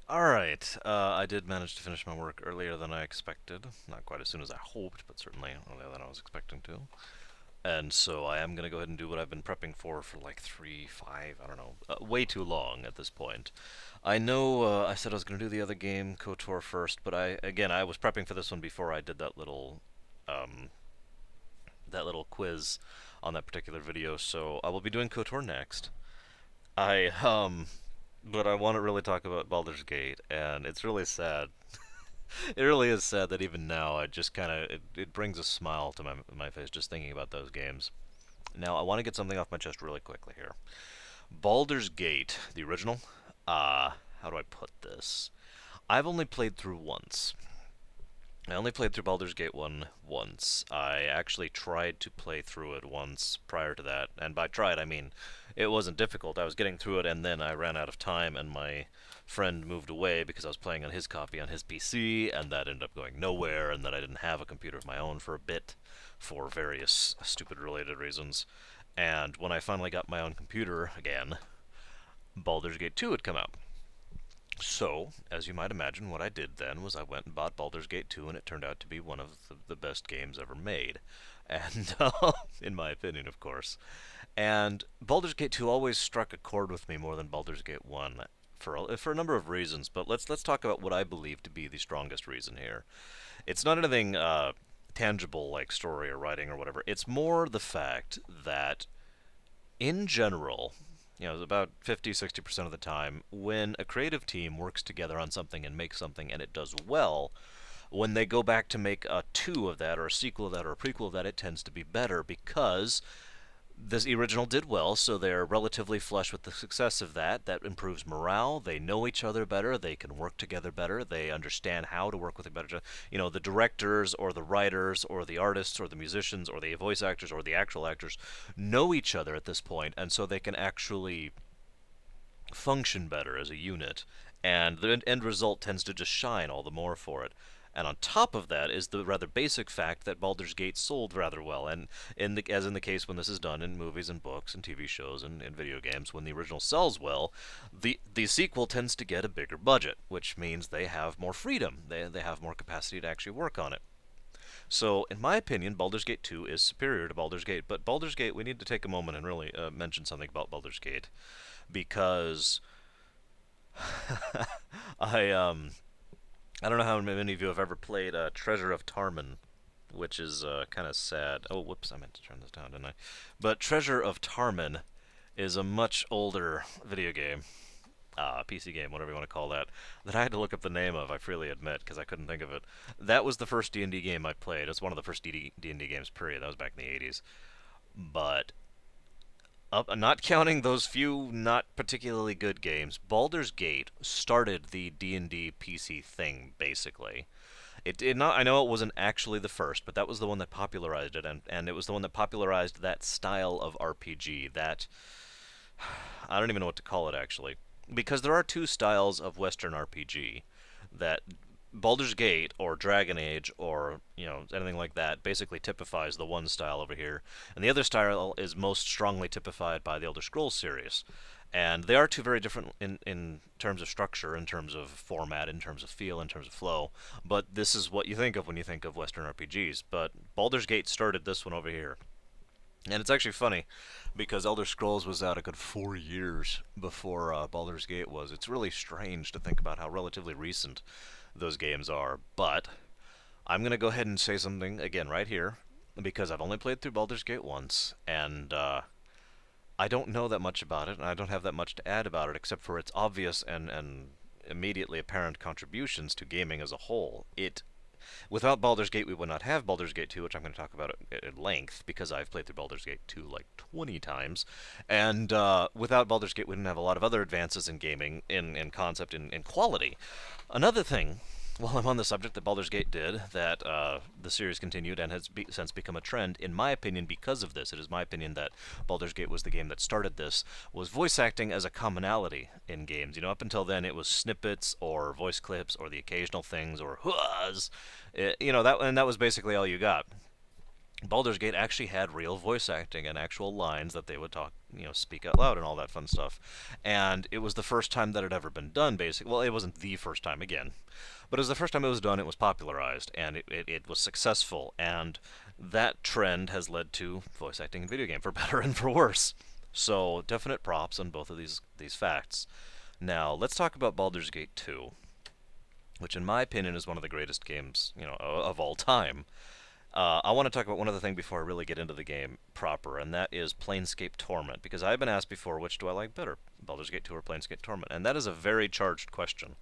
Alright, I did manage to finish my work earlier than I expected. Not quite as soon as I hoped, but certainly earlier than I was expecting to. And so I am going to go ahead and do what I've been prepping for like 3, 5, I don't know, way too long at this point. I know I said I was going to do the other game, KOTOR, first, but I was prepping for this one before I did um, that little quiz on that particular video, so I will be doing KOTOR next. I, but I want to really talk about Baldur's Gate, and it's really sad. It really is sad that even now I just kind of it brings a smile to my face just thinking about those games. Now I want to get something off my chest really quickly here. Baldur's Gate, the original. How do I put this? I've only played through once. I only played through Baldur's Gate 1 once. I actually tried to play through it once prior to that, and by tried I mean it wasn't difficult. I was getting through it, and then I ran out of time, and my friend moved away because I was playing on his copy on his PC, and that ended up going nowhere, and then I didn't have a computer of my own for a bit for various stupid related reasons. And when I finally got my own computer again, Baldur's Gate 2 had come out. So, as you might imagine, what I did then was I went and bought Baldur's Gate 2, and it turned out to be one of the best games ever made. And, in my opinion, of course. And Baldur's Gate 2 always struck a chord with me more than Baldur's Gate 1 for a number of reasons, but let's talk about what I believe to be the strongest reason here. It's not anything tangible like story or writing or whatever. It's more the fact that in general, about 50-60% of the time, when a creative team works together on something and makes something and it does well, when they go back to make a 2 of that or a sequel of that or a prequel of that, it tends to be better because this original did well, so they're relatively flush with the success of that. That improves morale. They know each other better. They can work together better. They understand how to work with it better. The directors or the writers or the artists or the musicians or the voice actors or the actual actors know each other at this point, and so they can actually function better as a unit. And the end result tends to just shine all the more for it. And on top of that is the rather basic fact that Baldur's Gate sold rather well, and as in the case when this is done in movies and books and TV shows and video games, when the original sells well, the sequel tends to get a bigger budget, which means they have more freedom, they have more capacity to actually work on it. So, in my opinion, Baldur's Gate 2 is superior to Baldur's Gate, but Baldur's Gate, we need to take a moment and really mention something about Baldur's Gate, because I I don't know how many of you have ever played Treasure of Tarman, which is kind of sad. Oh, whoops, I meant to turn this down, didn't I? But Treasure of Tarman is a much older video game, PC game, whatever you want to call that I had to look up the name of, I freely admit, because I couldn't think of it. That was the first D&D game I played. It was one of the first D&D games, period. That was back in the 80s. But not counting those few not particularly good games, Baldur's Gate started the D&D PC thing basically. It did not. I know it wasn't actually the first, but that was the one that popularized it, and it was the one that popularized that style of RPG. That I don't even know what to call it actually, because there are two styles of Western RPG that Baldur's Gate or Dragon Age or anything like that basically typifies the one style over here, and the other style is most strongly typified by the Elder Scrolls series. And they are two very different in terms of structure, in terms of format, in terms of feel, in terms of flow. But this is what you think of when you think of Western RPGs. But Baldur's Gate started this one over here. And it's actually funny because Elder Scrolls was out a good 4 years before Baldur's Gate was. It's really strange to think about how relatively recent those games are. But I'm going to go ahead and say something again right here because I've only played through Baldur's Gate once, and I don't know that much about it, and I don't have that much to add about it except for its obvious and immediately apparent contributions to gaming as a whole. Without Baldur's Gate, we would not have Baldur's Gate 2, which I'm going to talk about at length because I've played through Baldur's Gate 2 like 20 times. And without Baldur's Gate, we didn't have a lot of other advances in gaming, in concept, in quality. Another thing, while I'm on the subject, that Baldur's Gate did, that the series continued and has since become a trend, in my opinion, because of this. It is my opinion that Baldur's Gate was the game that started this, was voice acting as a commonality in games. Up until then, it was snippets or voice clips or the occasional things or hooahs. That was basically all you got. Baldur's Gate actually had real voice acting and actual lines that they would talk, speak out loud and all that fun stuff. And it was the first time that it had ever been done, basically. Well, it wasn't the first time again, but it was the first time it was done. It was popularized and it was successful. And that trend has led to voice acting in video game, for better and for worse. So definite props on both of these facts. Now let's talk about Baldur's Gate 2, which in my opinion is one of the greatest games of all time. I want to talk about one other thing before I really get into the game proper, and that is Planescape Torment, because I've been asked before, which do I like better, Baldur's Gate 2 or Planescape Torment? And that is a very charged question.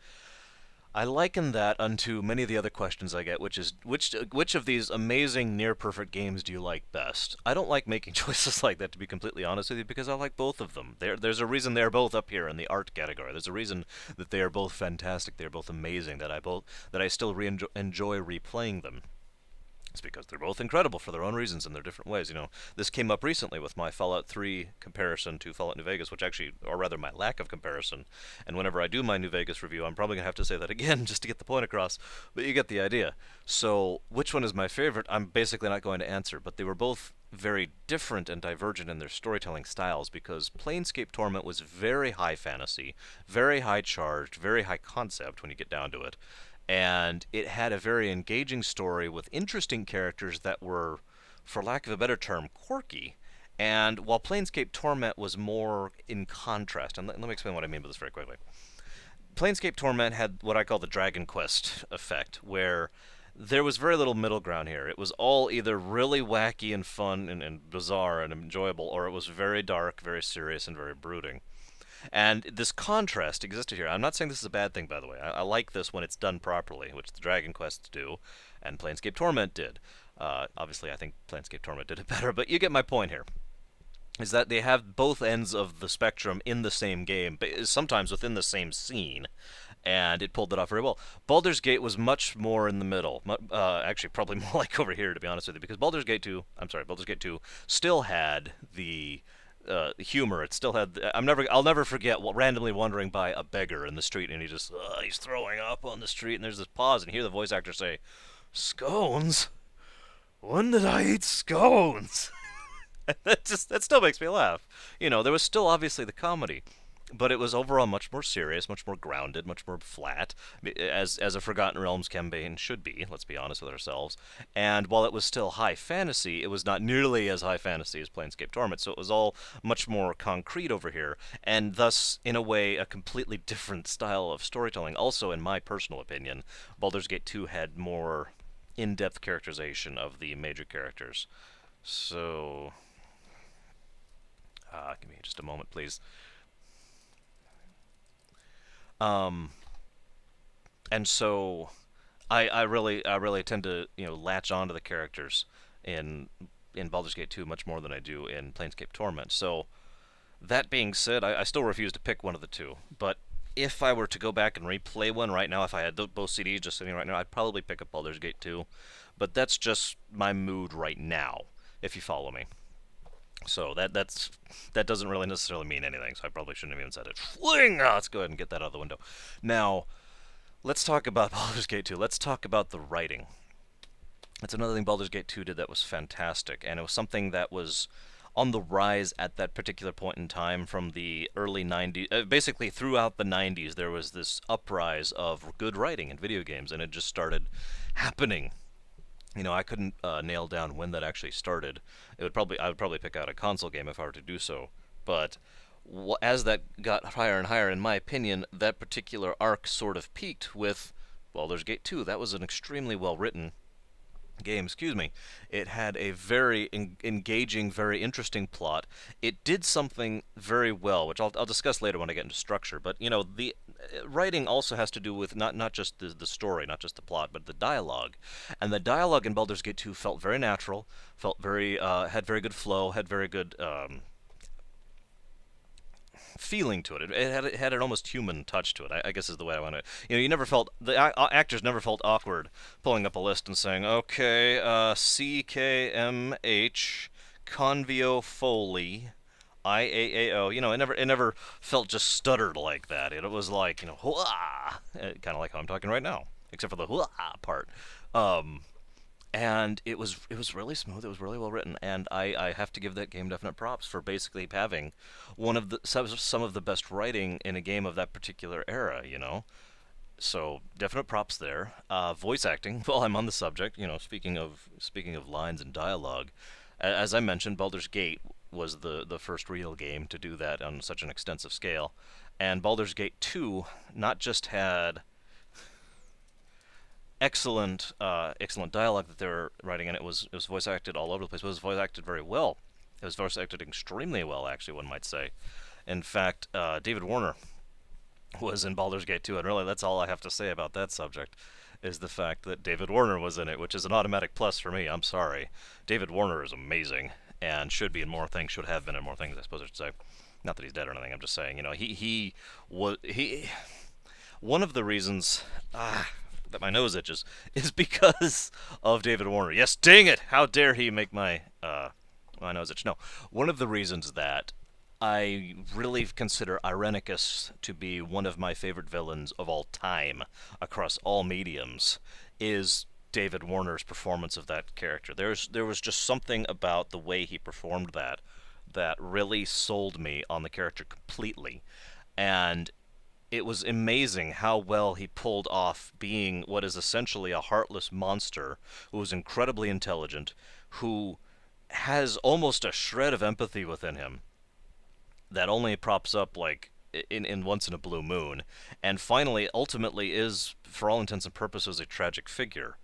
I liken that unto many of the other questions I get, which is which of these amazing near perfect games do you like best? I don't like making choices like that, to be completely honest with you, because I like both of them. There's a reason they're both up here in the art category. There's a reason that they are both fantastic. They are both amazing. That I still enjoy replaying them. It's because they're both incredible for their own reasons in their different ways. This came up recently with my Fallout 3 comparison to Fallout New Vegas, which actually, or rather, my lack of comparison. And whenever I do my New Vegas review, I'm probably gonna have to say that again just to get the point across. But you get the idea. So, which one is my favorite? I'm basically not going to answer. But they were both very different and divergent in their storytelling styles, because Planescape Torment was very high fantasy, very high charged, very high concept when you get down to it, and it had a very engaging story with interesting characters that were, for lack of a better term, quirky. And while Planescape Torment was more in contrast, and let me explain what I mean by this very quickly. Planescape Torment had what I call the Dragon Quest effect, where there was very little middle ground here. It was all either really wacky and fun and bizarre and enjoyable, or it was very dark, very serious, and very brooding. And this contrast existed here. I'm not saying this is a bad thing, by the way. I like this when it's done properly, which the Dragon Quests do, and Planescape Torment did. Obviously, I think Planescape Torment did it better, but you get my point here. Is that they have both ends of the spectrum in the same game, but sometimes within the same scene, and it pulled it off very well. Baldur's Gate was much more in the middle. Actually, probably more like over here, to be honest with you, because Baldur's Gate 2 still had the humor. It still had. I'll never forget randomly wandering by a beggar in the street, and he's throwing up on the street, and there's this pause, and hear the voice actor say, "Scones? When did I eat scones?" That still makes me laugh. There was still obviously the comedy, but it was overall much more serious, much more grounded, much more flat, as a Forgotten Realms campaign should be. Let's be honest with ourselves. And while it was still high fantasy, it was not nearly as high fantasy as Planescape Torment. So it was all much more concrete over here, and thus, in a way, a completely different style of storytelling. Also, in my personal opinion, Baldur's Gate 2 had more in-depth characterization of the major characters. So, give me just a moment, please. Um, and so I really tend to latch onto the characters in in Baldur's Gate 2 much more than I do in Planescape Torment. So that being said, I still refuse to pick one of the two. But if I were to go back and replay one right now, if I had both CDs just sitting right now, I'd probably pick up Baldur's Gate 2. But that's just my mood right now, if you follow me. So that doesn't really necessarily mean anything. So I probably shouldn't have even said it. Fling! Let's go ahead and get that out of the window. Now, let's talk about Baldur's Gate 2. Let's talk about the writing. That's another thing Baldur's Gate 2 did that was fantastic, and it was something that was on the rise at that particular point in time from the early 90s. Basically, throughout the 90s, there was this uprise of good writing in video games, and it just started happening. I couldn't nail down when that actually started. I would probably pick out a console game if I were to do so. But as that got higher and higher, in my opinion, that particular arc sort of peaked with Baldur's Gate 2. That was an extremely well written game, excuse me. It had a very engaging, very interesting plot. It did something very well, which I'll discuss later when I get into structure. But the writing also has to do with not just the story, not just the plot, but the dialogue. And the dialogue in Baldur's Gate 2 felt very natural, felt very had very good flow, had very good feeling to it. It had an almost human touch to it. I guess is the way I want to. You never felt actors never felt awkward pulling up a list and saying, "Okay, CKMH, Convio Foley, IAAO." It never felt just stuttered like that. It was like hooah, kind of like how I'm talking right now, except for the hooah part. Um, and it was really smooth. It was really well written, and I have to give that game definite props for basically having one of the some of the best writing in a game of that particular era. So definite props there. Voice acting. While I'm on the subject, speaking of lines and dialogue, as I mentioned, Baldur's Gate was the first real game to do that on such an extensive scale, and Baldur's Gate 2 not just had excellent dialogue that they were writing, and it was voice acted all over the place. But it was voice acted very well. It was voice acted extremely well, actually, one might say. In fact, David Warner was in Baldur's Gate 2, and really that's all I have to say about that subject, is the fact that David Warner was in it, which is an automatic plus for me. I'm sorry. David Warner is amazing, and should be in more things, should have been in more things, I suppose I should say. Not that he's dead or anything, I'm just saying, he one of the reasons that my nose itches is because of David Warner. Yes, dang it! How dare he make my nose itch? No, one of the reasons that I really consider Irenicus to be one of my favorite villains of all time across all mediums is David Warner's performance of that character. There was just something about the way he performed that really sold me on the character completely. And it was amazing how well he pulled off being what is essentially a heartless monster who is incredibly intelligent, who has almost a shred of empathy within him that only props up like in once in a blue moon, and finally ultimately is for all intents and purposes a tragic figure.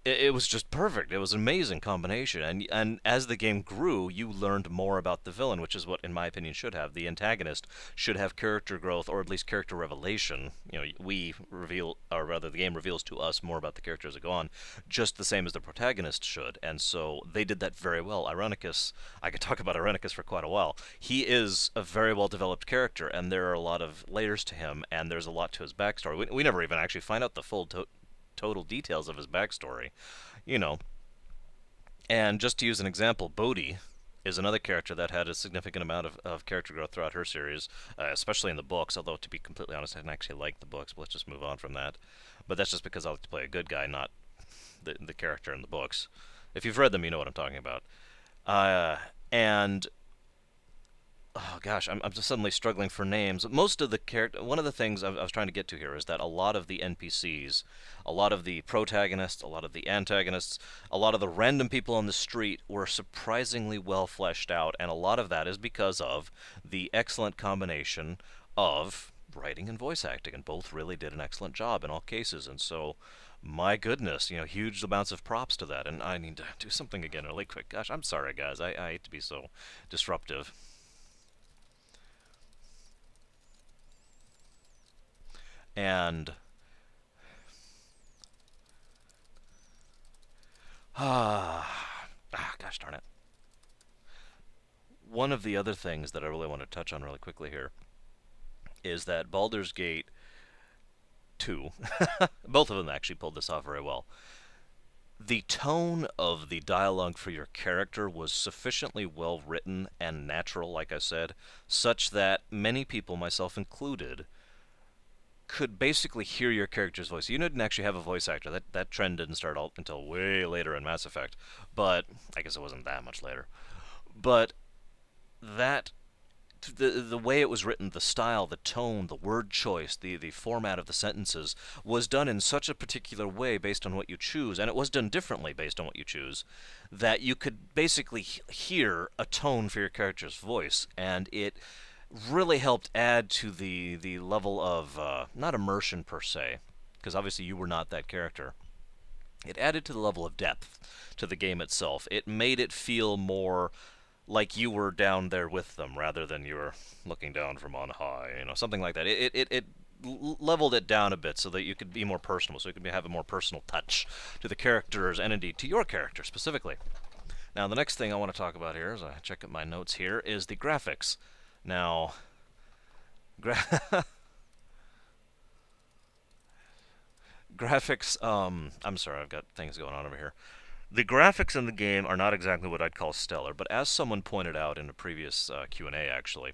It was just perfect. It was an amazing combination, and as the game grew, you learned more about the villain, which is what, in my opinion, should have. The antagonist should have character growth, or at least character revelation. We reveal, or rather, the game reveals to us more about the character as they go on, just the same as the protagonist should. And so they did that very well. Ironicus, I could talk about Ironicus for quite a while. He is a very well developed character, and there are a lot of layers to him, and there's a lot to his backstory. We never even actually find out the full total details of his backstory, you know. And just to use an example, Bodhi is another character that had a significant amount of character growth throughout her series, especially in the books. Although, to be completely honest, I didn't actually like the books, but let's just move on from that. But that's just because I like to play a good guy, not the character in the books. If you've read them, you know what I'm talking about. And oh gosh, I'm just suddenly struggling for names. Most of the character, one of the things I was trying to get to here is that a lot of the NPCs, a lot of the protagonists, a lot of the antagonists, a lot of the random people on the street were surprisingly well fleshed out, and a lot of that is because of the excellent combination of writing and voice acting, and both really did an excellent job in all cases. And so, my goodness, huge amounts of props to that. And I need to do something again really quick. Gosh, I'm sorry, guys. I hate to be so disruptive. And gosh darn it. One of the other things that I really want to touch on really quickly here is that Baldur's Gate 2, both of them actually pulled this off very well. The tone of the dialogue for your character was sufficiently well written and natural, like I said, such that many people, myself included, could basically hear your character's voice. You didn't actually have a voice actor. That trend didn't start out until way later in Mass Effect, but I guess it wasn't that much later. But that the way it was written, the style, the tone, the word choice, the format of the sentences was done in such a particular way based on what you choose, and it was done differently based on what you choose, that you could basically hear a tone for your character's voice, and it really helped add to the level of not immersion per se, because obviously you were not that character. It added to the level of depth to the game itself. It made it feel more like you were down there with them rather than you were looking down from on high, something like that. It leveled it down a bit so that you could be more personal, so you could have a more personal touch to the characters and indeed to your character specifically. Now, the next thing I want to talk about here, as I check out my notes here, is the graphics. Now, graphics, I'm sorry, I've got things going on over here. The graphics in the game are not exactly what I'd call stellar, but as someone pointed out in a previous Q&A, actually,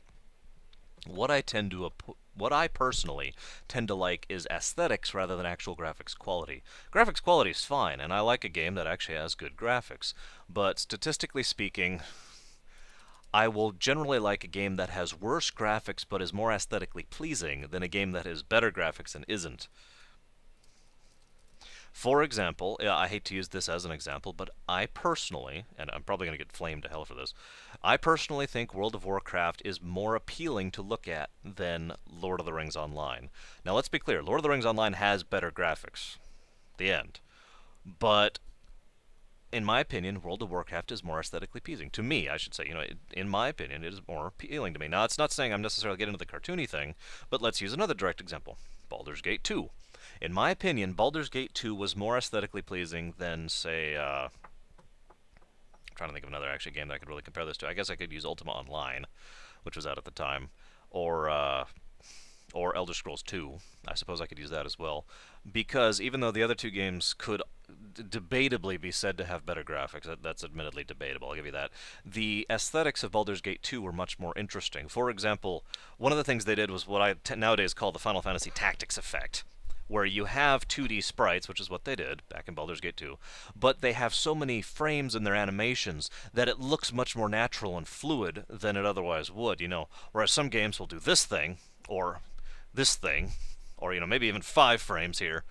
what I tend to What I personally tend to like is aesthetics rather than actual graphics quality. Graphics quality is fine, and I like a game that actually has good graphics. But statistically speaking, I will generally like a game that has worse graphics but is more aesthetically pleasing than a game that has better graphics and isn't. For example, I hate to use this as an example, but I personally, and I'm probably going to get flamed to hell for this, I personally think World of Warcraft is more appealing to look at than Lord of the Rings Online. Now, let's be clear, Lord of the Rings Online has better graphics. The end. But in my opinion, World of Warcraft is more aesthetically pleasing. To me, I should say, in my opinion, it is more appealing to me. Now, it's not saying I'm necessarily getting into the cartoony thing, but let's use another direct example. Baldur's Gate 2. In my opinion, Baldur's Gate 2 was more aesthetically pleasing than, say, I'm trying to think of another actually game that I could really compare this to. I guess I could use Ultima Online, which was out at the time, or Elder Scrolls 2. I suppose I could use that as well, because even though the other two games could debatably be said to have better graphics, that's admittedly debatable, I'll give you that, the aesthetics of Baldur's Gate 2 were much more interesting. For example, one of the things they did was what I nowadays call the Final Fantasy Tactics effect, where you have 2D sprites, which is what they did back in Baldur's Gate 2, but they have so many frames in their animations that it looks much more natural and fluid than it otherwise would, whereas some games will do this thing, or this thing, or maybe even 5 frames here.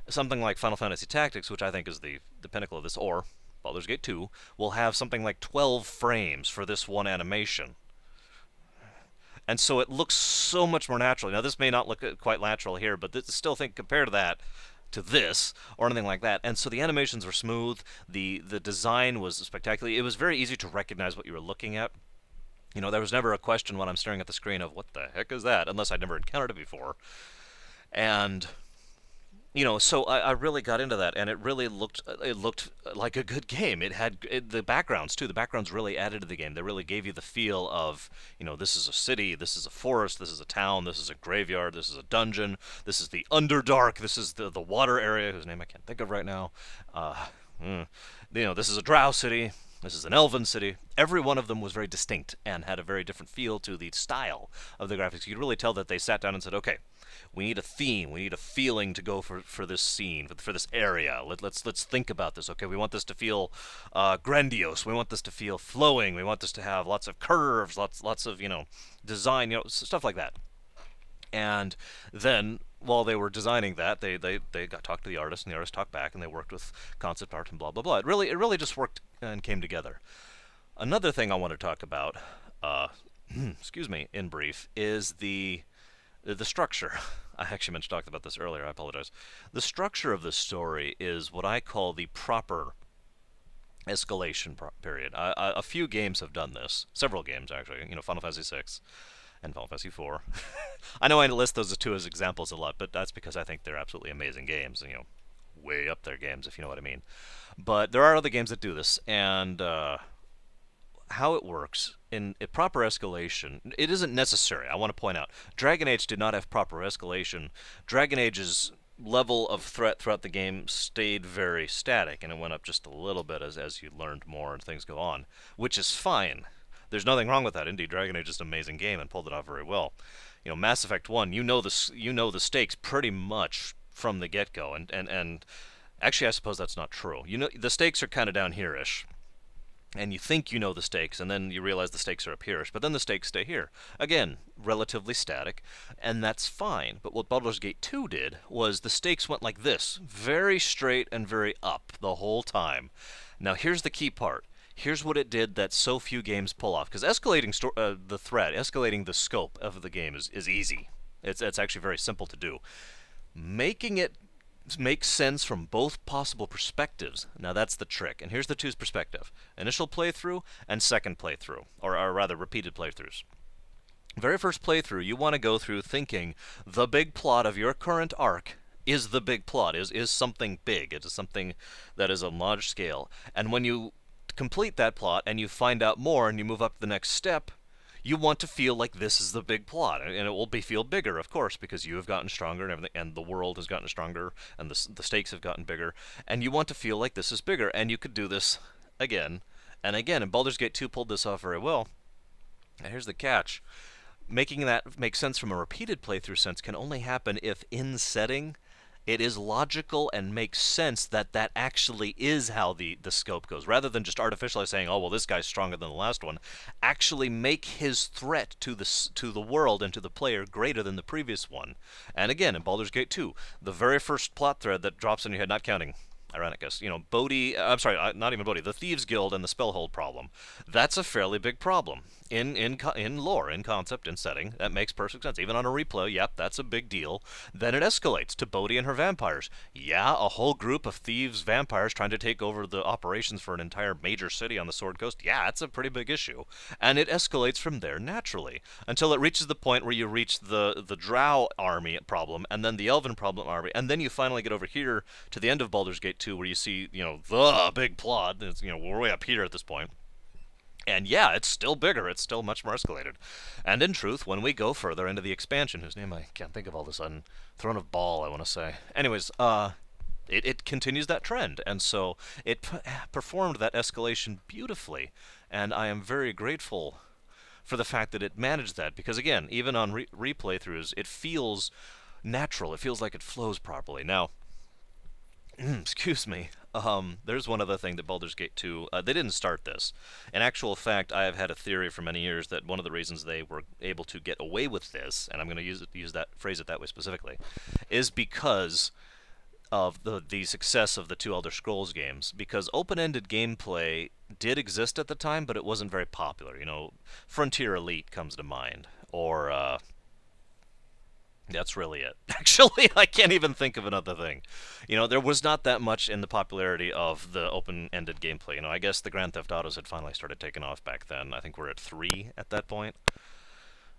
Something like Final Fantasy Tactics, which I think is the pinnacle of this, or Baldur's Gate 2, will have something like 12 frames for this one animation. And so it looks so much more natural. Now, this may not look quite natural here, but still think compare to that to this or anything like that. And so the animations were smooth. The design was spectacular. It was very easy to recognize what you were looking at. There was never a question when I'm staring at the screen of what the heck is that, unless I'd never encountered it before. And so I really got into that, and it looked like a good game. It had the backgrounds too. The backgrounds really added to the game. They really gave you the feel of, this is a city, this is a forest, this is a town, this is a graveyard, this is a dungeon, this is the Underdark, this is the water area whose name I can't think of right now. This is a drow city. This is an elven city. Every one of them was very distinct and had a very different feel to the style of the graphics. You could really tell that they sat down and said, okay, we need a theme, we need a feeling to go for this scene, for this area. Let's think about this. Okay, we want this to feel grandiose. We want this to feel flowing. We want this to have lots of curves, lots of design, stuff like that. And then while they were designing that, they got talked to the artist, and the artist talked back, and they worked with concept art and blah blah blah. It really just worked and came together. Another thing I want to talk about, excuse me, in brief, is the structure. I actually meant to talk about this earlier. I apologize. The structure of the story is what I call the proper escalation period. A few games have done this. Several games, actually. Final Fantasy VI and Final Fantasy IV. I know I list those two as examples a lot, but that's because I think they're absolutely amazing games. Way up there games, if you know what I mean. But there are other games that do this, and how it works in a proper escalation, it isn't necessary. I want to point out, Dragon Age did not have proper escalation. Dragon Age's level of threat throughout the game stayed very static, and it went up just a little bit as you learned more and things go on, which is fine. There's nothing wrong with that. Indeed, Dragon Age is an amazing game and pulled it off very well. Mass Effect 1, you know the stakes pretty much from the get-go, and actually I suppose that's not true. The stakes are kind of down here-ish. And you think you know the stakes, and then you realize the stakes are up here, but then the stakes stay here. Again, relatively static, and that's fine. But what Baldur's Gate 2 did was the stakes went like this, very straight and very up the whole time. Now here's the key part. Here's what it did that so few games pull off. Because escalating the threat, escalating the scope of the game is easy. It's actually very simple to do. Making it make sense from both possible perspectives. Now that's the trick. And here's the two's perspective. Initial playthrough and second playthrough. Or rather, repeated playthroughs. Very first playthrough, you want to go through thinking the big plot of your current arc is the big plot, is something big. It is something that is on large scale. And when you complete that plot and you find out more and you move up to the next step, you want to feel like this is the big plot, and it will feel bigger, of course, because you have gotten stronger and everything, and the world has gotten stronger, and the stakes have gotten bigger, and you want to feel like this is bigger, and you could do this again and again. And Baldur's Gate 2 pulled this off very well. And here's the catch: making that make sense from a repeated playthrough sense can only happen if in setting it is logical and makes sense that that actually is how the scope goes, rather than just artificially saying, oh well, this guy's stronger than the last one. Actually make his threat to the world and to the player greater than the previous one. And again, in Baldur's Gate 2, the very first plot thread that drops in your head, not counting Ironicus, Bodhi, I'm sorry, not even Bodhi, the Thieves Guild and the Spellhold problem. That's a fairly big problem. In lore, in concept, in setting, that makes perfect sense. Even on a replay, yep, that's a big deal. Then it escalates to Bodhi and her vampires. Yeah, a whole group of thieves, vampires trying to take over the operations for an entire major city on the Sword Coast. Yeah, that's a pretty big issue. And it escalates from there naturally until it reaches the point where you reach the Drow army problem and then the Elven problem army, and then you finally get over here to the end of Baldur's Gate 2 where you see, the big plot. It's, we're way up here at this point. And yeah, it's still bigger. It's still much more escalated. And in truth, when we go further into the expansion, whose name I can't think of all of a sudden, Throne of Baal, I want to say. Anyways, it continues that trend, and so it performed that escalation beautifully, and I am very grateful for the fact that it managed that, because again, even on replay throughs, it feels natural. It feels like it flows properly. Now, excuse me. There's one other thing that Baldur's Gate 2, they didn't start this. In actual fact, I have had a theory for many years that one of the reasons they were able to get away with this, and I'm going to phrase it that way specifically, is because of the success of the two Elder Scrolls games. Because open-ended gameplay did exist at the time, but it wasn't very popular. Frontier Elite comes to mind, or that's really it. Actually, I can't even think of another thing. There was not that much in the popularity of the open-ended gameplay. I guess the Grand Theft Autos had finally started taking off back then. I think we're at 3 at that point.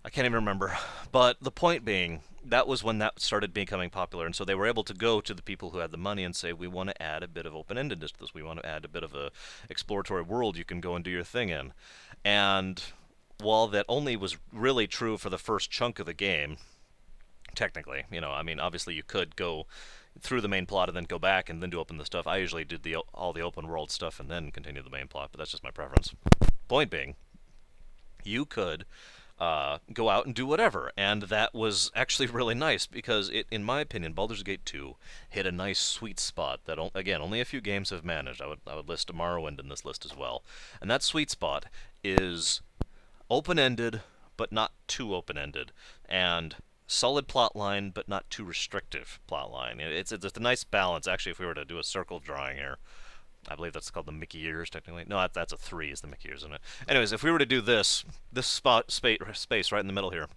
I can't even remember. But the point being, that was when that started becoming popular, and so they were able to go to the people who had the money and say, we want to add a bit of open-endedness to this. We want to add a bit of a exploratory world you can go and do your thing in. And while that only was really true for the first chunk of the game, technically, obviously you could go through the main plot and then go back and then do open the stuff. I usually did all the open world stuff and then continue the main plot, but that's just my preference. Point being, you could go out and do whatever, and that was actually really nice because in my opinion, Baldur's Gate 2 hit a nice sweet spot that, again, only a few games have managed. I would list Morrowind in this list as well, and that sweet spot is open-ended, but not too open-ended, and solid plot line, but not too restrictive plot line. It's a nice balance. Actually, if we were to do a circle drawing here, I believe that's called the Mickey Ears, technically. No, that's a 3 is the Mickey Ears, isn't it? Anyways, if we were to do this space right in the middle here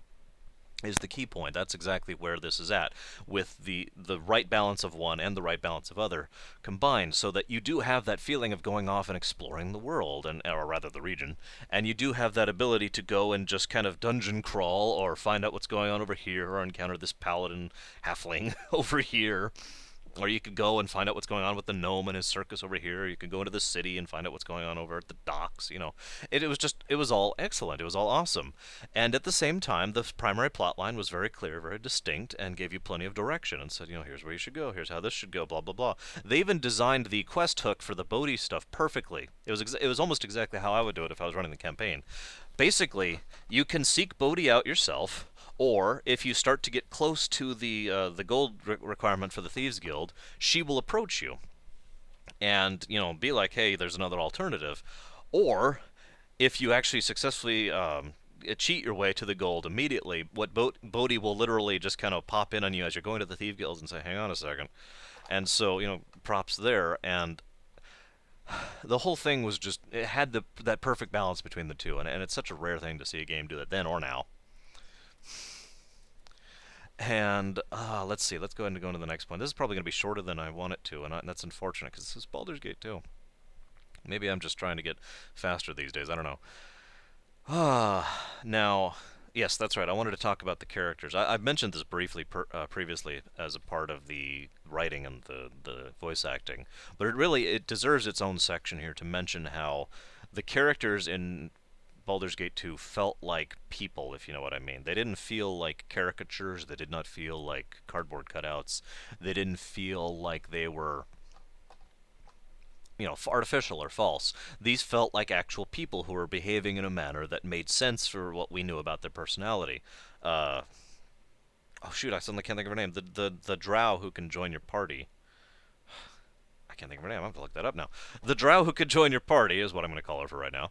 is the key point. That's exactly where this is at, with the right balance of one and the right balance of other combined, so that you do have that feeling of going off and exploring the world, or rather the region, and you do have that ability to go and just kind of dungeon crawl or find out what's going on over here, or encounter this paladin halfling over here. Or you could go and find out what's going on with the gnome and his circus over here. Or you could go into the city and find out what's going on over at the docks. It was all excellent. It was all awesome. And at the same time, the primary plot line was very clear, very distinct, and gave you plenty of direction and said, here's where you should go. Here's how this should go. Blah blah blah. They even designed the quest hook for the Bodhi stuff perfectly. It was almost exactly how I would do it if I was running the campaign. Basically, you can seek Bodhi out yourself. Or if you start to get close to the gold requirement for the Thieves Guild, she will approach you and be like, "Hey, there's another alternative." Or if you actually successfully cheat your way to the gold immediately, what Bodhi will literally just kind of pop in on you as you're going to the Thieves Guild and say, "Hang on a second." And so props there. And the whole thing was just, it had that perfect balance between the two, and it's such a rare thing to see a game do that then or now. And let's see. Let's go ahead and go into the next point. This is probably going to be shorter than I want it to, and that's unfortunate because this is Baldur's Gate 2. Maybe I'm just trying to get faster these days. I don't know. Now, yes, that's right. I wanted to talk about the characters. I've mentioned this briefly previously as a part of the writing and the voice acting, but it deserves its own section here to mention how the characters in Baldur's Gate 2 felt like people, if you know what I mean. They didn't feel like caricatures. They did not feel like cardboard cutouts. They didn't feel like they were artificial or false. These felt like actual people who were behaving in a manner that made sense for what we knew about their personality. Uh, oh shoot, I suddenly can't think of her name. The drow who can join your party. I can't think of her name. I have to look that up now. The drow who could join your party is what I'm going to call her for right now.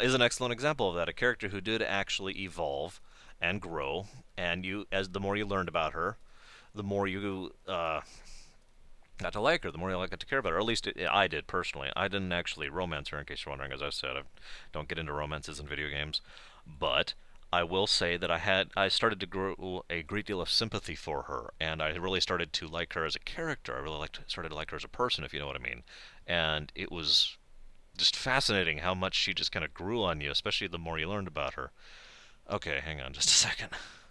Is an excellent example of that. A character who did actually evolve and grow, and as the more you learned about her, the more you got to like her, the more you got to care about her. Or at least I did personally. I didn't actually romance her, in case you're wondering. As I said, I don't get into romances in video games, but I will say that I started to grow a great deal of sympathy for her, and I really started to like her as a character. I really started to like her as a person, if you know what I mean. And it was just fascinating how much she just kind of grew on you, especially the more you learned about her. Okay, hang on just a second.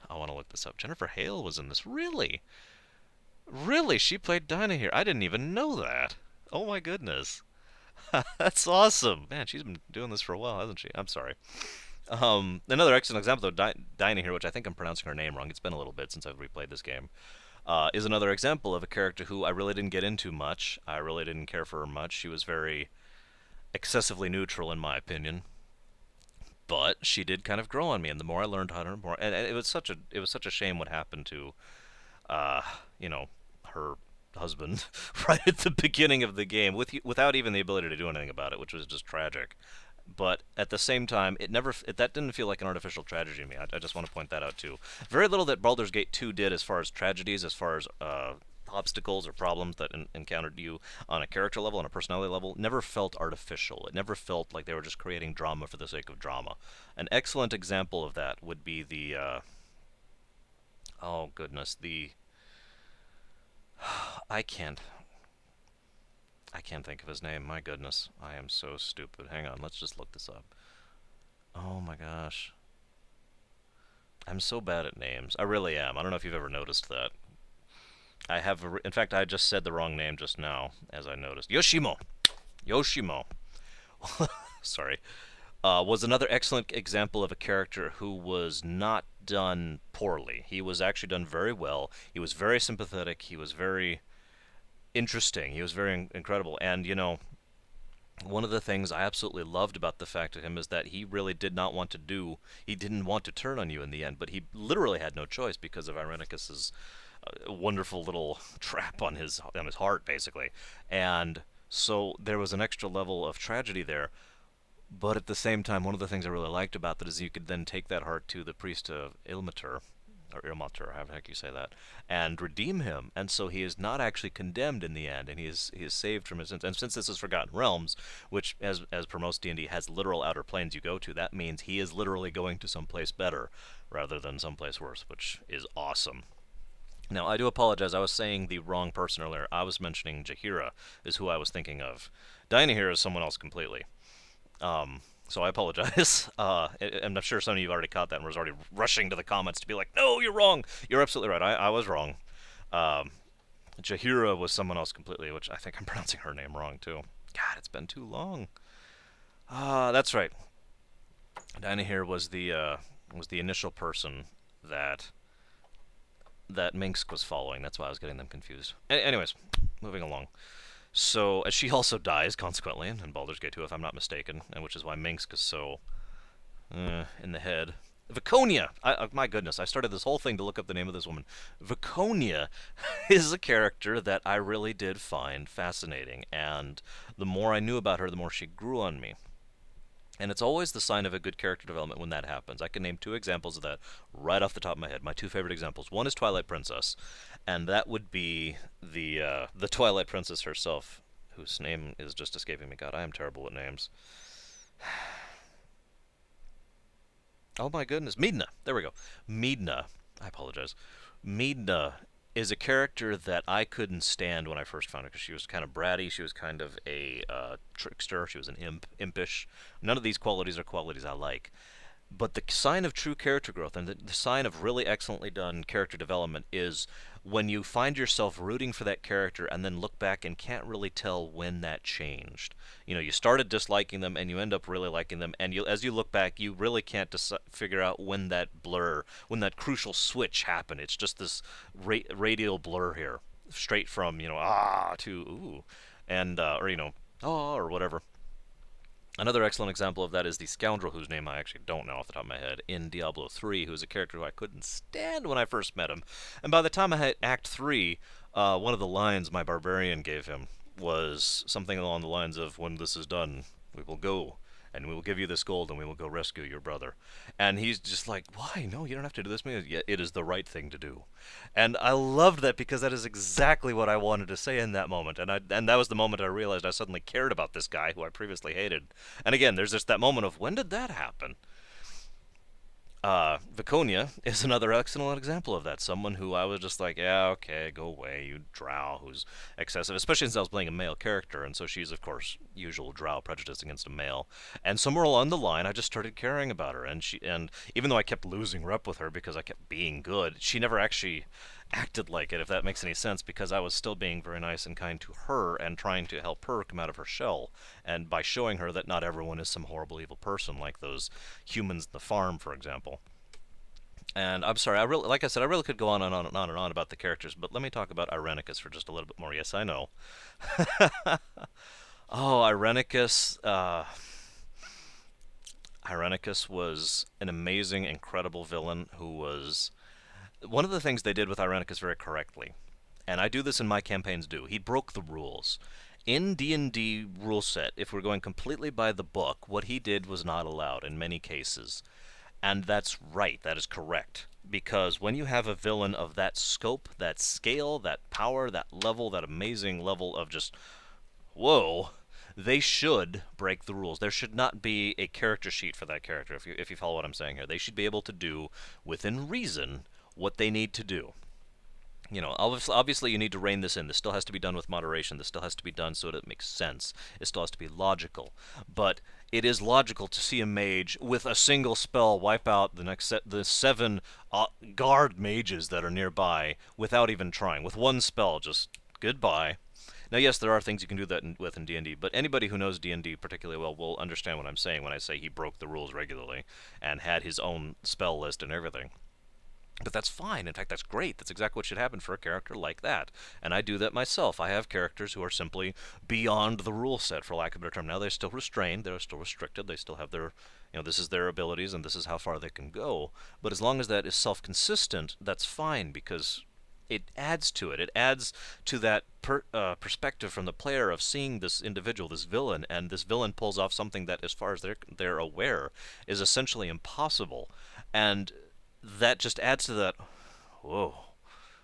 I want to look this up. Jennifer Hale was in this. Really? Really? She played Dinah here. I didn't even know that. Oh my goodness. That's awesome. Man, she's been doing this for a while, hasn't she? I'm sorry. Another excellent example, though, Dinah here, which I think I'm pronouncing her name wrong. It's been a little bit since I've replayed this game. Is another example of a character who I really didn't get into much. I really didn't care for her much. She was very excessively neutral, in my opinion. But she did kind of grow on me, and the more I learned about her, more, and it was such a shame what happened to uh, you know, her husband right at the beginning of the game without even the ability to do anything about it, which was just tragic. But at the same time, that didn't feel like an artificial tragedy to me. I just want to point that out too. Very little that Baldur's Gate 2 did as far as tragedies, as far as obstacles or problems that encountered you on a character level, on a personality level, never felt artificial. It never felt like they were just creating drama for the sake of drama. An excellent example of that would be the oh goodness, the I can't. I can't think of his name. My goodness. I am so stupid. Hang on. Let's just look this up. Oh my gosh. I'm so bad at names. I really am. I don't know if you've ever noticed that. In fact, I just said the wrong name just now, as I noticed. Yoshimo. Yoshimo. Sorry. Was another excellent example of a character who was not done poorly. He was actually done very well. He was very sympathetic. He was very interesting. He was very incredible. And, one of the things I absolutely loved about the fact of him is that he really he didn't want to turn on you in the end, but he literally had no choice because of Irenicus's wonderful little trap on his heart, basically. And so there was an extra level of tragedy there. But at the same time, one of the things I really liked about that is you could then take that heart to the priest of Ilmater, or Ilmater, how the heck you say that, and redeem him. And so he is not actually condemned in the end, and he is saved from his sins. And since this is Forgotten Realms, which as per most D&D has literal outer planes you go to, that means he is literally going to someplace better rather than someplace worse, which is awesome. Now, I do apologize. I was saying the wrong person earlier. I was mentioning Jahira is who I was thinking of. Dinah here is someone else completely. So I apologize. And I'm sure some of you have already caught that and was already rushing to the comments to be like, no, you're wrong. You're absolutely right. I was wrong. Um, Jahira was someone else completely, which I think I'm pronouncing her name wrong too. God, it's been too long. That's right. Dinah here was the initial person that Minsk was following. That's why I was getting them confused. Anyways, moving along. So she also dies consequently in Baldur's Gate 2, if I'm not mistaken, and which is why Minsk is so in the head. Viconia! My goodness, I started this whole thing to look up the name of this woman. Viconia is a character that I really did find fascinating, and the more I knew about her, the more she grew on me. And it's always the sign of a good character development when that happens. I can name two examples of that right off the top of my head. My two favorite examples. One is Twilight Princess, and that would be the Twilight Princess herself, whose name is just escaping me. God, I am terrible with names. Oh my goodness, Midna. There we go. Midna. I apologize. Midna is a character that I couldn't stand when I first found her because she was kind of bratty. She was kind of a trickster. She was an impish. None of these qualities are qualities I like. But the sign of true character growth and the sign of really excellently done character development is when you find yourself rooting for that character and then look back and can't really tell when that changed. You started disliking them and you end up really liking them, and as you look back, you really can't figure out when that blur, when that crucial switch happened. It's just this radial blur here, straight from to ooh, and or oh, or whatever. Another excellent example of that is the scoundrel whose name I actually don't know off the top of my head in Diablo 3, who's a character who I couldn't stand when I first met him. And by the time I hit Act 3, one of the lines my barbarian gave him was something along the lines of, "When this is done, we will go, and we will give you this gold, and we will go rescue your brother." And he's just like, "Why? No, you don't have to do this." Yeah, it is the right thing to do. And I loved that because that is exactly what I wanted to say in that moment. And that was the moment I realized I suddenly cared about this guy who I previously hated. And again, there's just that moment of, when did that happen? Viconia is another excellent example of that. Someone who I was just like, yeah, okay, go away, you drow who's excessive, especially since I was playing a male character, and so she's, of course, usual drow prejudice against a male. And somewhere along the line, I just started caring about her, and even though I kept losing rep with her because I kept being good, she never actually acted like it, if that makes any sense, because I was still being very nice and kind to her and trying to help her come out of her shell, and by showing her that not everyone is some horrible evil person like those humans in the farm, for example. And I'm sorry, like I said, I really could go on and on and on and on about the characters, but let me talk about Irenicus for just a little bit more. Yes, I know. Oh, Irenicus was an amazing, incredible villain who was one of the things they did with Irenicus very correctly, and I do this in my campaigns too. He broke the rules. In D&D rule set, if we're going completely by the book, what he did was not allowed in many cases. And that's right, that is correct. Because when you have a villain of that scope, that scale, that power, that level, that amazing level of just, whoa, they should break the rules. There should not be a character sheet for that character, if you follow what I'm saying here. They should be able to do, within reason, what they need to do. Obviously you need to rein this in. This still has to be done with moderation. This still has to be done so that it makes sense. It still has to be logical. But it is logical to see a mage with a single spell wipe out the seven guard mages that are nearby without even trying. With one spell, just goodbye. Now, yes, there are things you can do that with in D&D, but anybody who knows D&D particularly well will understand what I'm saying when I say he broke the rules regularly and had his own spell list and everything. But that's fine. In fact, that's great. That's exactly what should happen for a character like that. And I do that myself. I have characters who are simply beyond the rule set, for lack of a better term. Now, they're still restrained. They're still restricted. They still have this is their abilities and this is how far they can go. But as long as that is self-consistent, that's fine because it adds to it. It adds to that perspective from the player of seeing this individual, this villain, and this villain pulls off something that, as far as they're aware, is essentially impossible. And that just adds to that whoa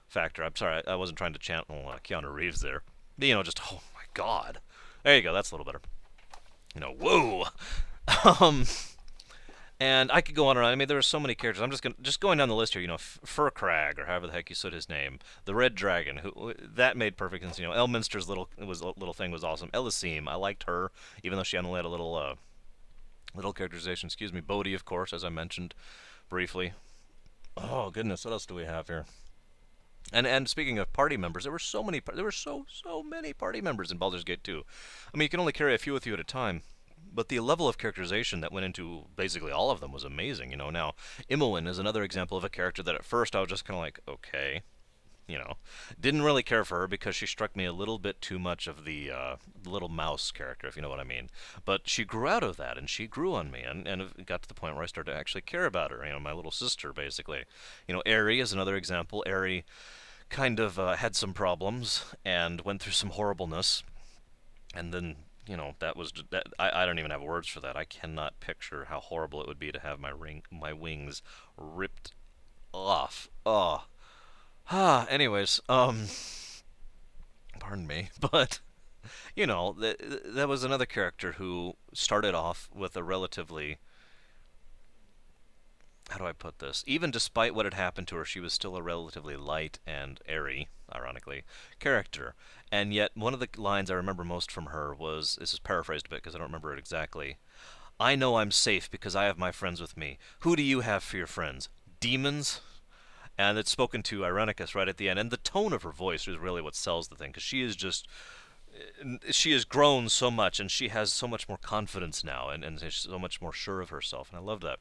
factor. I'm sorry, I wasn't trying to channel Keanu Reeves there. Just oh my god. There you go. That's a little better. Whoa. um, and I could go on and on. I mean, there are so many characters. I'm just going down the list here. Furcrag, or however the heck you said his name, the Red Dragon. Who that made perfect sense. Elminster's little thing was awesome. Elysim, I liked her, even though she only had a little characterization. Excuse me. Bodhi, of course, as I mentioned briefly. Oh goodness, what else do we have here? And speaking of party members, there were so many party members in Baldur's Gate 2. I mean, you can only carry a few with you at a time, but the level of characterization that went into basically all of them was amazing. Now Imoen is another example of a character that at first I was just kind of like, okay, you know, didn't really care for her because she struck me a little bit too much of the little mouse character, if you know what I mean. But she grew out of that, and she grew on me, and it got to the point where I started to actually care about her. My little sister, basically. Aerie is another example. Aerie kind of had some problems and went through some horribleness, and then that was that. I don't even have words for that. I cannot picture how horrible it would be to have my wings ripped off. Oh. Anyways, pardon me, but that was another character who started off with a relatively, how do I put this? Even despite what had happened to her, she was still a relatively light and airy, ironically, character. And yet, one of the lines I remember most from her was, this is paraphrased a bit because I don't remember it exactly. "I know I'm safe because I have my friends with me. Who do you have for your friends? Demons?" And it's spoken to Irenicus right at the end. And the tone of her voice is really what sells the thing, because she has grown so much, and she has so much more confidence now, and is so much more sure of herself, and I love that.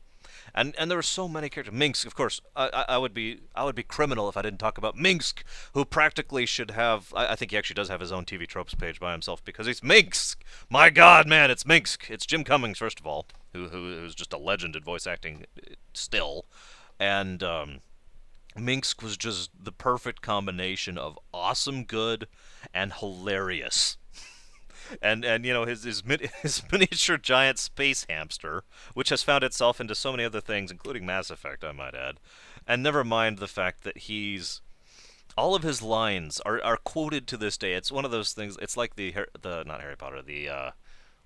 And there were so many characters. Minsk, of course. I would be criminal if I didn't talk about Minsk, who practically should have. I think he actually does have his own TV tropes page by himself because he's Minsk. My God, man, it's Minsk. It's Jim Cummings, first of all, who's just a legend at voice acting still, and Minsk was just the perfect combination of awesome, good, and hilarious. And his miniature giant space hamster, which has found itself into so many other things, including Mass Effect, I might add. And never mind the fact that he's all of his lines are quoted to this day. It's one of those things. It's like the not Harry Potter, the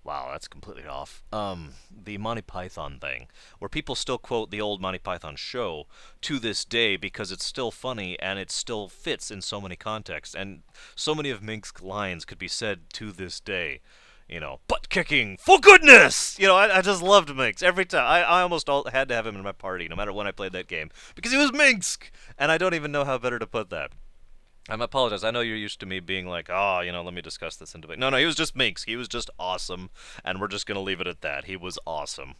wow, that's completely off. The Monty Python thing, where people still quote the old Monty Python show to this day because it's still funny and it still fits in so many contexts, and so many of Mink's lines could be said to this day. Butt kicking for goodness. I just loved Minx every time. I almost had to have him in my party, no matter when I played that game, because he was Minsk, and I don't even know how better to put that. I apologize. I know you're used to me being like, oh, let me discuss this in debate. No, no, he was just Minx. He was just awesome, and we're just gonna leave it at that. He was awesome.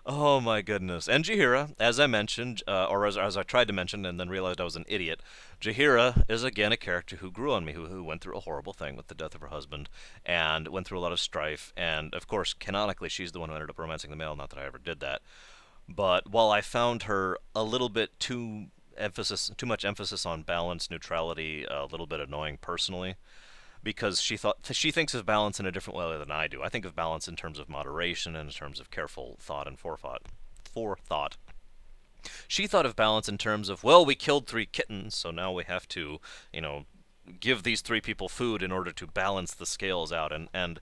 Oh my goodness. And Jahira, as I mentioned, or as I tried to mention and then realized I was an idiot, Jahira is again a character who grew on me, who went through a horrible thing with the death of her husband, and went through a lot of strife, and of course, canonically, she's the one who ended up romancing the male, not that I ever did that. But while I found her a little bit too much emphasis on balance, neutrality, a little bit annoying personally, because she thinks of balance in a different way than I do. I think of balance in terms of moderation and in terms of careful thought and forethought. Forethought. She thought of balance in terms of, well, we killed 3 kittens, so now we have to, you know, give these 3 people food in order to balance the scales out, and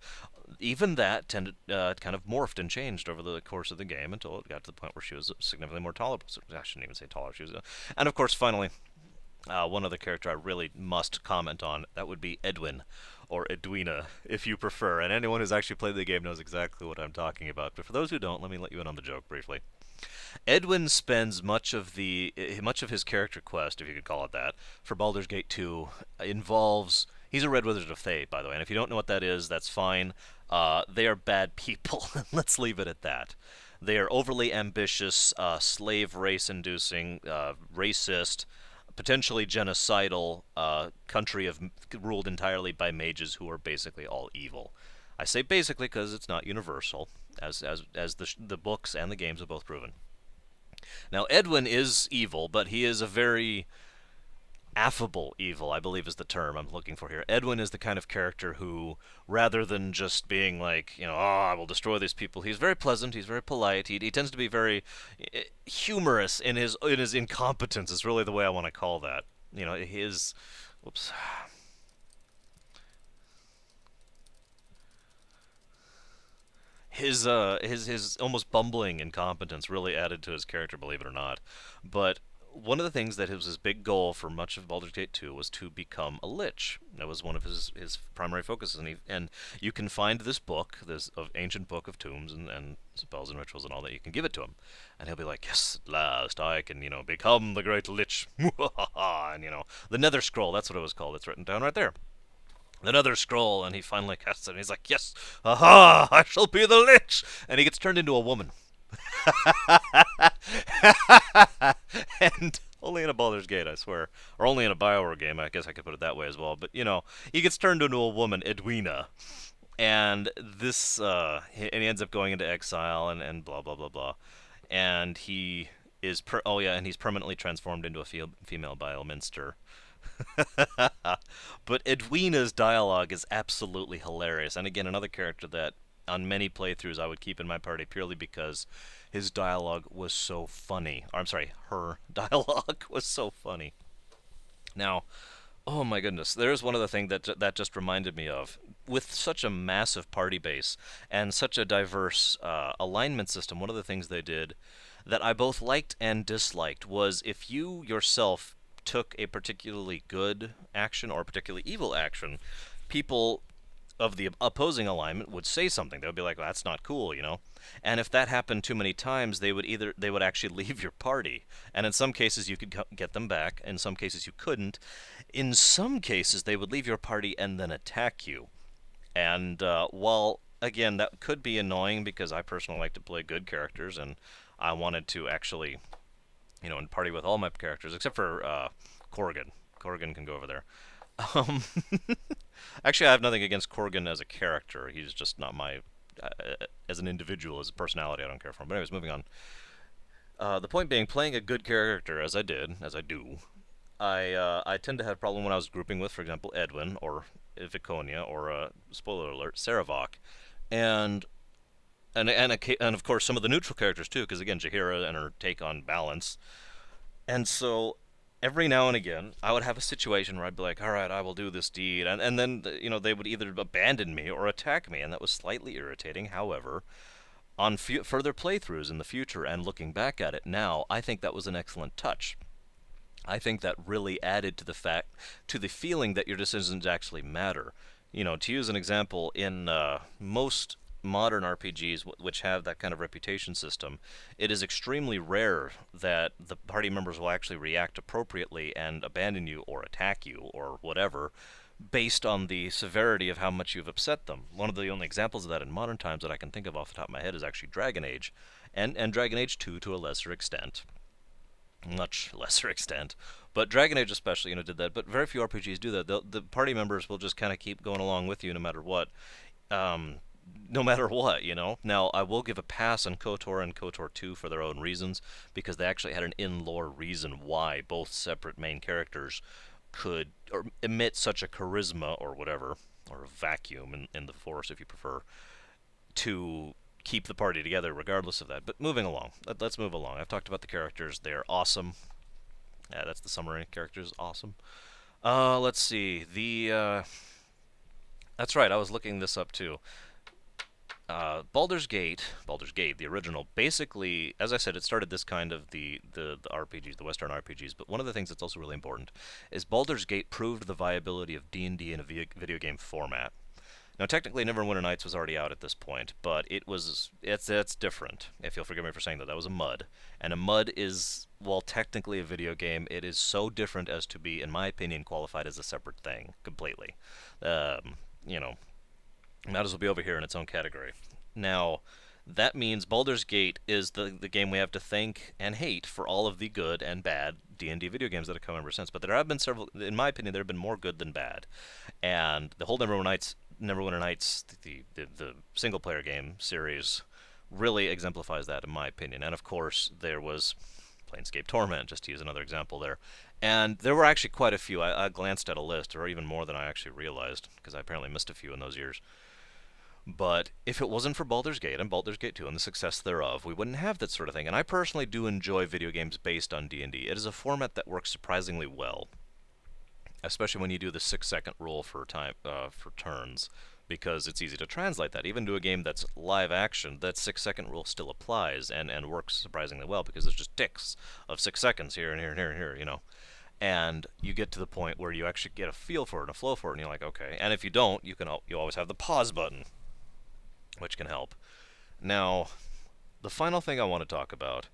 even that tended kind of morphed and changed over the course of the game until it got to the point where she was significantly more tolerable. So I shouldn't even say tolerable. She was, and of course, finally, one other character I really must comment on, that would be Edwin, or Edwina, if you prefer. And anyone who's actually played the game knows exactly what I'm talking about. But for those who don't, let me let you in on the joke briefly. Edwin spends much of his character quest, if you could call it that, for Baldur's Gate 2 involves. He's a Red Wizard of Thay, by the way, and if you don't know what that is, that's fine. They are bad people. Let's leave it at that. They are overly ambitious, slave race-inducing, racist, potentially genocidal country ruled entirely by mages who are basically all evil. I say basically because it's not universal, as the books and the games have both proven. Now, Edwin is evil, but he is a very affable evil, I believe is the term I'm looking for here. Edwin is the kind of character who, rather than just being like, oh, I will destroy these people, he's very pleasant, he's very polite, he tends to be very humorous in his incompetence, is really the way I want to call that. His, whoops, his almost bumbling incompetence really added to his character, believe it or not. But one of the things that was his big goal for much of Baldur's Gate 2 was to become a lich. That was one of his primary focuses, and you can find this book, this ancient book of tombs and spells and rituals and all that. You can give it to him, and he'll be like, "Yes, at last I can, become the great lich." And the Nether Scroll. That's what it was called. It's written down right there. Another scroll, and he finally casts it, and he's like, "Yes, aha, I shall be the lich!" And he gets turned into a woman. And only in a Baldur's Gate, I swear. Or only in a Bioware game, I guess I could put it that way as well. But, he gets turned into a woman, Edwina. And and he ends up going into exile and blah, blah, blah, blah. And he and he's permanently transformed into a female Biominster. But Edwina's dialogue is absolutely hilarious. And again, another character that on many playthroughs I would keep in my party purely because his dialogue was so funny. Or, I'm sorry, her dialogue was so funny. Now, oh my goodness, there's one other thing that just reminded me of. With such a massive party base and such a diverse alignment system, one of the things they did that I both liked and disliked was if you yourself took a particularly good action or a particularly evil action, people of the opposing alignment would say something. They would be like, well, "That's not cool." And if that happened too many times, they would actually leave your party. And in some cases, you could get them back. In some cases, you couldn't. In some cases, they would leave your party and then attack you. And while again, that could be annoying because I personally like to play good characters, and I wanted to actually, and party with all my characters except for Corrigan. Corrigan can go over there. Um, Actually, I have nothing against Corrigan as a character. He's just not my, as an individual, as a personality, I don't care for him. But anyways, moving on. The point being, playing a good character, as I do, I tend to have a problem when I was grouping with, for example, Edwin or Viconia or spoiler alert, Saravok, and and of course some of the neutral characters too, because again, Jaheira and her take on balance. And so every now and again, I would have a situation where I'd be like, "All right, I will do this deed," and then they would either abandon me or attack me, and that was slightly irritating. However, on further playthroughs in the future and looking back at it now, I think that was an excellent touch. I think that really added to the feeling that your decisions actually matter. To use an example, in most modern RPGs which have that kind of reputation system, it is extremely rare that the party members will actually react appropriately and abandon you or attack you or whatever based on the severity of how much you've upset them. One of the only examples of that in modern times that I can think of off the top of my head is actually Dragon Age, and Dragon Age 2 to a lesser extent, much lesser extent. But Dragon Age especially, did that. But very few RPGs do that. The party members will just kind of keep going along with you no matter what. Um, no matter what. Now, I will give a pass on KOTOR and KOTOR 2 for their own reasons, because they actually had an in-lore reason why both separate main characters could or emit such a charisma or whatever, or a vacuum in the Force, if you prefer, to keep the party together regardless of that. But moving along, let's move along. I've talked about the characters. They're awesome. Yeah, that's the summary. Characters awesome. Let's see. That's right. I was looking this up too. Baldur's Gate, the original, basically, as I said, it started this kind of the RPGs, the Western RPGs. But one of the things that's also really important is Baldur's Gate proved the viability of D&D in a video game format. Now, technically, Neverwinter Nights was already out at this point, but it's different. If you'll forgive me for saying that, that was a MUD, and a MUD is, while technically a video game, it is so different as to be, in my opinion, qualified as a separate thing completely. Um, you know, Might as well be over here in its own category. Now, that means Baldur's Gate is the game we have to thank and hate for all of the good and bad D&D video games that have come ever since. But there have been several, in my opinion, there have been more good than bad. And the whole Neverwinter Nights, the single player game series, really exemplifies that, in my opinion. And of course, there was Planescape Torment, just to use another example there. And there were actually quite a few. I glanced at a list, or even more than I actually realized, because I apparently missed a few in those years. But if it wasn't for Baldur's Gate and Baldur's Gate 2 and the success thereof, we wouldn't have that sort of thing. And I personally do enjoy video games based on D&D. It is a format that works surprisingly well, especially when you do the 6-second rule for turns, because it's easy to translate that. Even to a game that's live action, that 6-second rule still applies and works surprisingly well, because there's just ticks of 6 seconds here and here and here and here. And you get to the point where you actually get a feel for it and a flow for it, and you're like, okay. And if you don't, you always have the pause button, which can help. Now, the final thing I want to talk about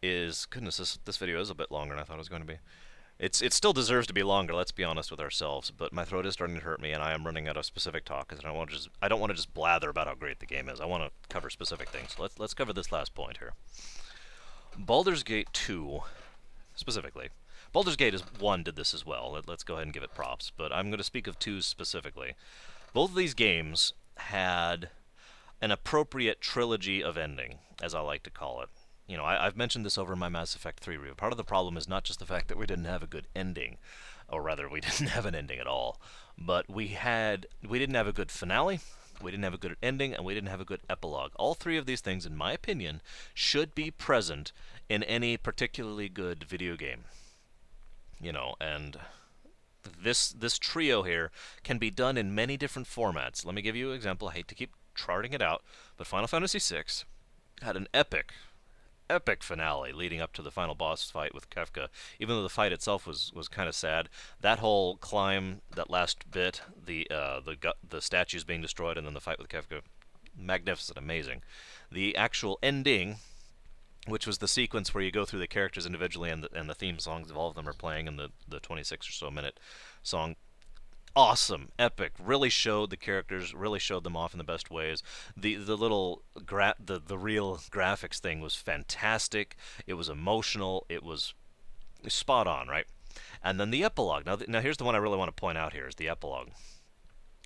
is, goodness, this video is a bit longer than I thought it was going to be. It still deserves to be longer. Let's be honest with ourselves. But my throat is starting to hurt me, and I am running out of specific talk. Because I don't want to just blather about how great the game is. I want to cover specific things. So let's cover this last point here. Baldur's Gate 2, specifically. Baldur's Gate 1 did this as well. Let's go ahead and give it props. But I'm going to speak of 2 specifically. Both of these games had an appropriate trilogy of ending, as I like to call it. I've mentioned this over in my Mass Effect 3 review. Part of the problem is not just the fact that we didn't have a good ending, or rather, we didn't have an ending at all, but we didn't have a good finale, we didn't have a good ending, and we didn't have a good epilogue. All 3 of these things, in my opinion, should be present in any particularly good video game. And this trio here can be done in many different formats. Let me give you an example. I hate to keep charting it out, but Final Fantasy VI had an epic finale leading up to the final boss fight with Kefka. Even though the fight itself was kind of sad, that whole climb, that last bit, the statues being destroyed, and then the fight with Kefka, magnificent, amazing. The actual ending, which was the sequence where you go through the characters individually and the theme songs of all of them are playing in the 26 or so minute song. awesome, epic. Really showed the characters, really showed them off in the best ways. The real graphics thing was fantastic. It was emotional. It was spot on, right? And then the epilogue. Now here's the one I really want to point out here is the epilogue.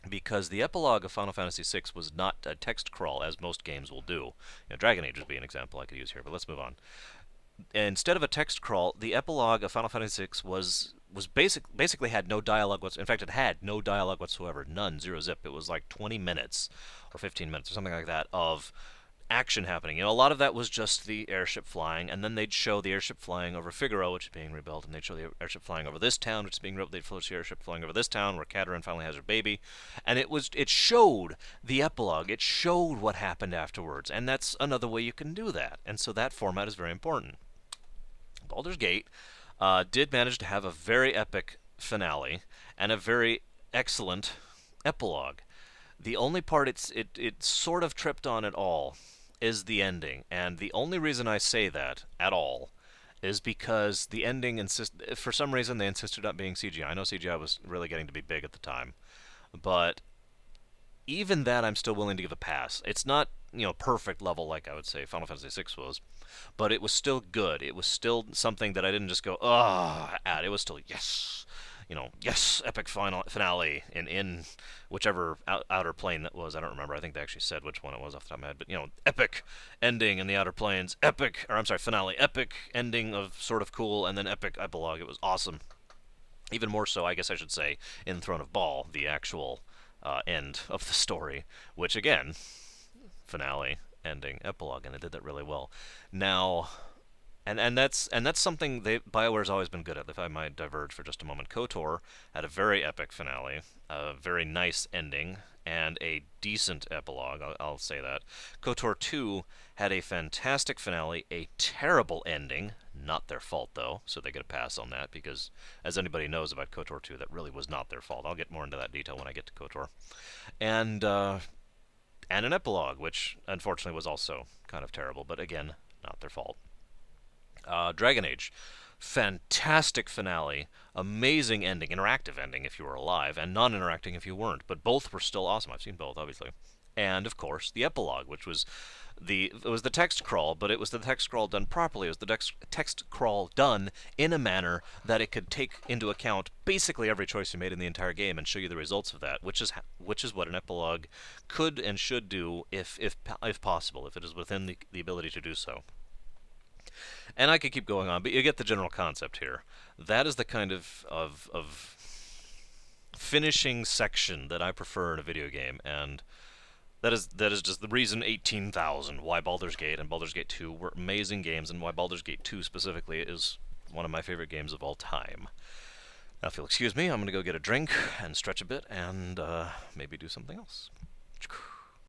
Because the epilogue of Final Fantasy VI was not a text crawl as most games will do. Dragon Age would be an example I could use here, but let's move on. Instead of a text crawl, the epilogue of Final Fantasy VI was basically had no dialogue whatsoever. In fact, it had no dialogue whatsoever, none, zero zip. It was like 20 minutes or 15 minutes or something like that of action happening. A lot of that was just the airship flying, and then they'd show the airship flying over Figaro, which is being rebuilt, and they'd show the airship flying over this town, which is being rebuilt. They'd show the airship flying over this town where Katarine finally has her baby, and it showed the epilogue. It showed what happened afterwards, and that's another way you can do that. And so that format is very important. Baldur's Gate did manage to have a very epic finale and a very excellent epilogue. The only part it sort of tripped on at all is the ending, and the only reason I say that at all is because the ending for some reason they insisted on being CGI. I know CGI was really getting to be big at the time, but even that I'm still willing to give a pass. It's not, perfect level like I would say Final Fantasy VI was, but it was still good. It was still something that I didn't just go, ugh, at. It was still, yes, yes, epic finale in whichever outer plane that was. I don't remember. I think they actually said which one it was off the top of my head. But, epic ending in the outer planes, finale, epic ending of sort of cool, and then epic epilogue. It was awesome. Even more so, I guess I should say, in Throne of Ball, the actual end of the story, which again, finale, ending, epilogue, and they did that really well. Now, and that's something BioWare's always been good at. If I might diverge for just a moment, KOTOR had a very epic finale, a very nice ending, and a decent epilogue. I'll say that. KOTOR 2 had a fantastic finale, a terrible ending. Not their fault though, so they get a pass on that because, as anybody knows about KOTOR 2, that really was not their fault. I'll get more into that detail when I get to KOTOR, and an epilogue, which unfortunately was also kind of terrible, but again, not their fault. Dragon Age, fantastic finale, amazing ending, interactive ending if you were alive, and non-interacting if you weren't, but both were still awesome. I've seen both, obviously. And of course, the epilogue, which was the text crawl, but it was the text crawl done properly. It was the text crawl done in a manner that it could take into account basically every choice you made in the entire game and show you the results of that, which is what an epilogue could and should do if possible, if it is within the ability to do so. And I could keep going on, but you get the general concept here. That is the kind of finishing section that I prefer in a video game, and that is just the reason 18,000 why Baldur's Gate and Baldur's Gate 2 were amazing games, and why Baldur's Gate 2 specifically is one of my favorite games of all time. Now, if you'll excuse me, I'm going to go get a drink and stretch a bit and maybe do something else.